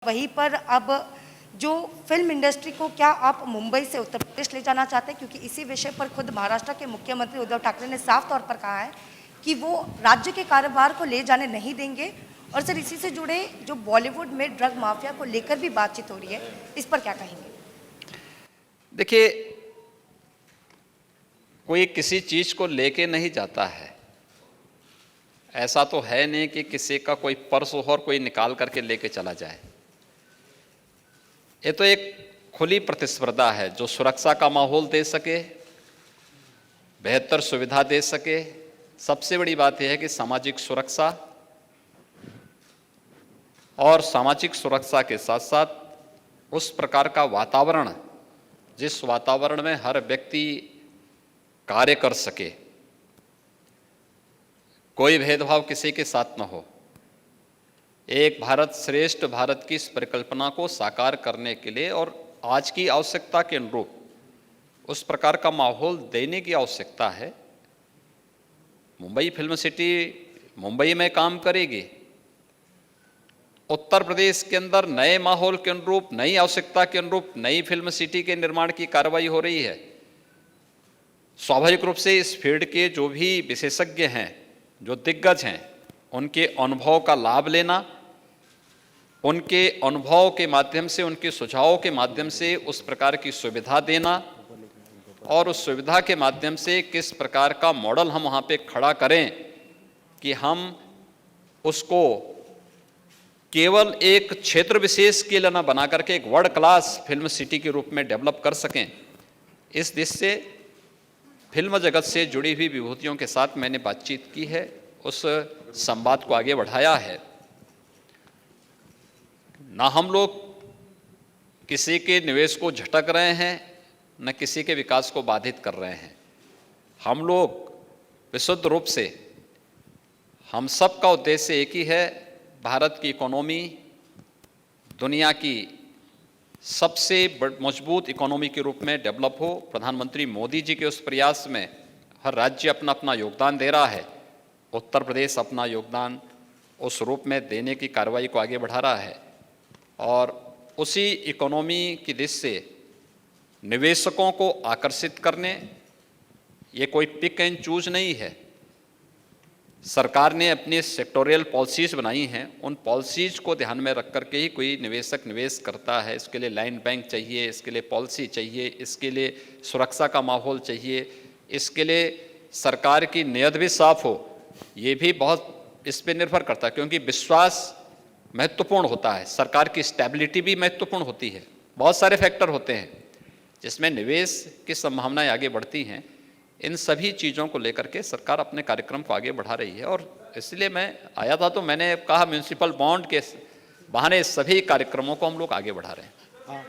वहीं पर अब जो फिल्म इंडस्ट्री को क्या आप मुंबई से उत्तर प्रदेश ले जाना चाहते हैं, क्योंकि इसी विषय पर खुद महाराष्ट्र के मुख्यमंत्री उद्धव ठाकरे ने साफ तौर पर कहा है कि वो राज्य के कारोबार को ले जाने नहीं देंगे। और सर, इसी से जुड़े जो बॉलीवुड में ड्रग माफिया को लेकर भी बातचीत हो रही है, इस पर क्या कहेंगे? देखिए, कोई किसी चीज को लेके नहीं जाता है। ऐसा तो है नहीं कि किसी का कोई पर्स हो और कोई निकाल करके लेके चला जाए। ये तो एक खुली प्रतिस्पर्धा है जो सुरक्षा का माहौल दे सके, बेहतर सुविधा दे सके। सबसे बड़ी बात यह है कि सामाजिक सुरक्षा, और सामाजिक सुरक्षा के साथ साथ उस प्रकार का वातावरण जिस वातावरण में हर व्यक्ति कार्य कर सके, कोई भेदभाव किसी के साथ न हो। एक भारत श्रेष्ठ भारत की इस परिकल्पना को साकार करने के लिए और आज की आवश्यकता के अनुरूप उस प्रकार का माहौल देने की आवश्यकता है। मुंबई फिल्म सिटी मुंबई में काम करेगी। उत्तर प्रदेश के अंदर नए माहौल के अनुरूप, नई आवश्यकता के अनुरूप नई फिल्म सिटी के निर्माण की कार्रवाई हो रही है। स्वाभाविक रूप से इस फील्ड के जो भी विशेषज्ञ हैं, जो दिग्गज हैं, उनके अनुभव का लाभ लेना, उनके अनुभव के माध्यम से, उनके सुझावों के माध्यम से उस प्रकार की सुविधा देना और उस सुविधा के माध्यम से किस प्रकार का मॉडल हम वहाँ पे खड़ा करें कि हम उसको केवल एक क्षेत्र विशेष के लिए न बना करके एक वर्ल्ड क्लास फिल्म सिटी के रूप में डेवलप कर सकें। इस दिशा से फिल्म जगत से जुड़ी हुई विभूतियों के साथ मैंने बातचीत की है, उस संवाद को आगे बढ़ाया है। ना हम लोग किसी के निवेश को झटक रहे हैं, न किसी के विकास को बाधित कर रहे हैं। हम लोग विशुद्ध रूप से, हम सब का उद्देश्य एक ही है, भारत की इकोनॉमी दुनिया की सबसे मजबूत इकोनॉमी के रूप में डेवलप हो। प्रधानमंत्री मोदी जी के उस प्रयास में हर राज्य अपना अपना योगदान दे रहा है। उत्तर प्रदेश अपना योगदान उस रूप में देने की कार्रवाई को आगे बढ़ा रहा है और उसी इकोनॉमी की दिशा से निवेशकों को आकर्षित करने, ये कोई पिक एंड चूज नहीं है। सरकार ने अपनी सेक्टोरियल पॉलिसीज बनाई हैं, उन पॉलिसीज को ध्यान में रख करके ही कोई निवेशक निवेश करता है। इसके लिए लाइन बैंक चाहिए, इसके लिए पॉलिसी चाहिए, इसके लिए सुरक्षा का माहौल चाहिए, इसके लिए सरकार की नीयत भी साफ हो। ये भी बहुत इस पर निर्भर करता है, क्योंकि विश्वास महत्वपूर्ण होता है, सरकार की स्टेबिलिटी भी महत्वपूर्ण होती है। बहुत सारे फैक्टर होते हैं जिसमें निवेश की संभावनाएं आगे बढ़ती हैं। इन सभी चीज़ों को लेकर के सरकार अपने कार्यक्रम को आगे बढ़ा रही है और इसलिए मैं आया था तो मैंने कहा म्युनिसिपल बॉन्ड के बहाने सभी कार्यक्रमों को हम लोग आगे बढ़ा रहे हैं।